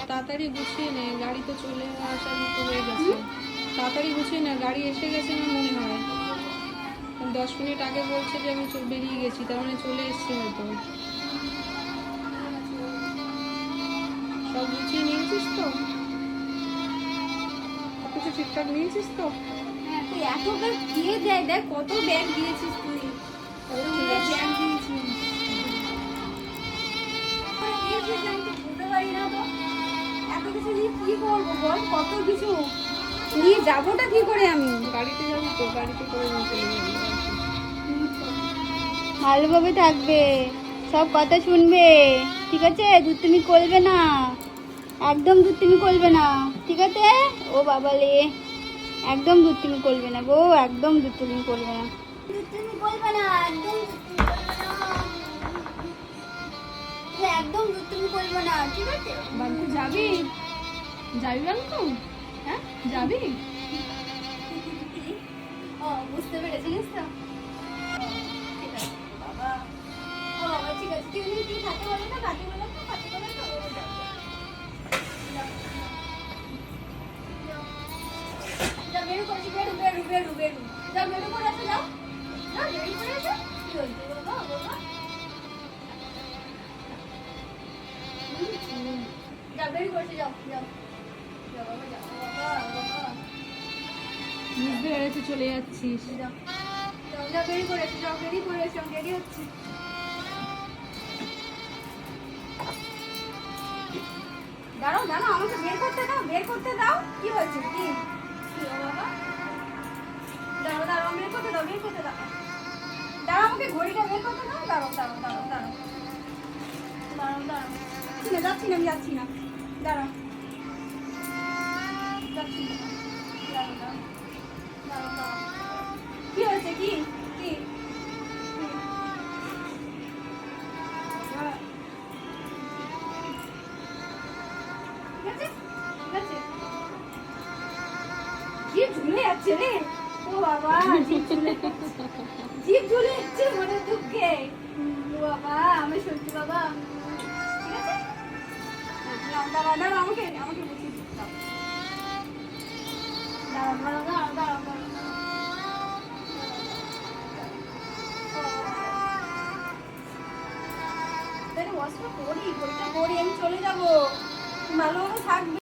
তাড়াতাড়ি গুছিয়ে নে, গাড়ি তো চলে আসার মতো হয়ে গেছে। তাড়াতাড়ি গুছিয়ে নে, গাড়ি এসে গেছে আমার মনে হয়। 10 মিনিট আগে বলছে যে আমি বেরিয়ে গেছি, তার মানে চলে এসছি হয়তো। সব গুছিয়ে নিয়েছিস তো? কিছু ঠিকঠাক নিয়েছিস তো? হ্যাঁ, তুই এত ব্যাগ দিয়ে দেয়, দেখ কত ব্যাগ দিয়েছিস তুই। ঠিক আছে। ব্যাগ দিয়েছিস। আমি তো বুঝতে পারি না তো। এত কিছু নিয়ে কি করবো বল, কত কিছু নিয়ে যাবোটা কি করে আমি? গাড়িতে যাবি তো, গাড়িতে করে নিয়ে চলে যাবি। ভালোভাবে থাকবে, সব কথা শুনবে, ঠিক আছে? দুষ্টুমি করবে না, একদম দুষ্টুমি করবে না, ঠিক আছে? ও বাবা লে, একদম দুষ্টুমি করবে না গো, একদম দুষ্টুমি করবে না, দুষ্টুমি করবে না, একদম দুষ্টুমি করবে না, একদম দুষ্টুমি করবে না, ঠিক আছে? বাড়িতে যাবি? যাবি বাড়িতে? হ্যাঁ যাবি? ও বুঝতে পেরেছিস তো? ঠিক আছে বাবা, ও বাবা ঠিক আছে, তুই খাতে বলো না, খাতে বলো না, খাতে বলো না, ও যাও, যাও বেরো করছি, বেরো বেরো বেরো বেরো, যাও বেরো করে আসো, যাও যাও বেরো করে আসো। কি হয়েছে বাবা, বাবা যাও বেরো করছি, যাও যাও যাও বাবা, যাও বাবা বাবা, বুঝতে পেরেছি, চলে যাচ্ছিস। যাও যাও যাও বেরো করে এসো, যাও বেরিয়ে করে এসো, আমি রেডি হচ্ছি। দাঁড়াও দাঁড়াও, আমাকে বের করতে দাও, বের করতে দাও। কি হয়েছে, কি কি ও বাবা, দাঁড়াও দাঁড়াও, বের করতে দাও, বের করতে দাও, দাঁড়াও আমাকে ঘড়িটা বের করতে দাও, দাঁড়াও দাঁড়াও দাঁড়াও দাঁড়াও দাঁড়াও দাঁড়াও, যাচ্ছি না আমি যাচ্ছি না, দাঁড়াও যাচ্ছি না, দাঁড়াও দাঁড়াও দাঁড়াও দাঁড়াও, কি হয়েছে, কি কি ঠিক আছে ঠিক আছে, জিভ ঝুলে যাচ্ছে রে, ও বাবা জিভ ঝুলে যাচ্ছে, জিভ ঝুলে যাচ্ছে মনে দুঃখে, ও বাবা আমি সত্যি বাবা, ঠিক আছে? দাঁড়াও দাঁড়াও দাঁড়াও, আমাকে আমাকে বুঝিয়ে দিতে দাও, দাঁড়াও দাঁড়াও দাঁড়াও দাঁড়াও দাঁড়াও, ওয়াশটা করি, বইটা করি, আমি চলে যাবো, ভালোভাবে থাকবে।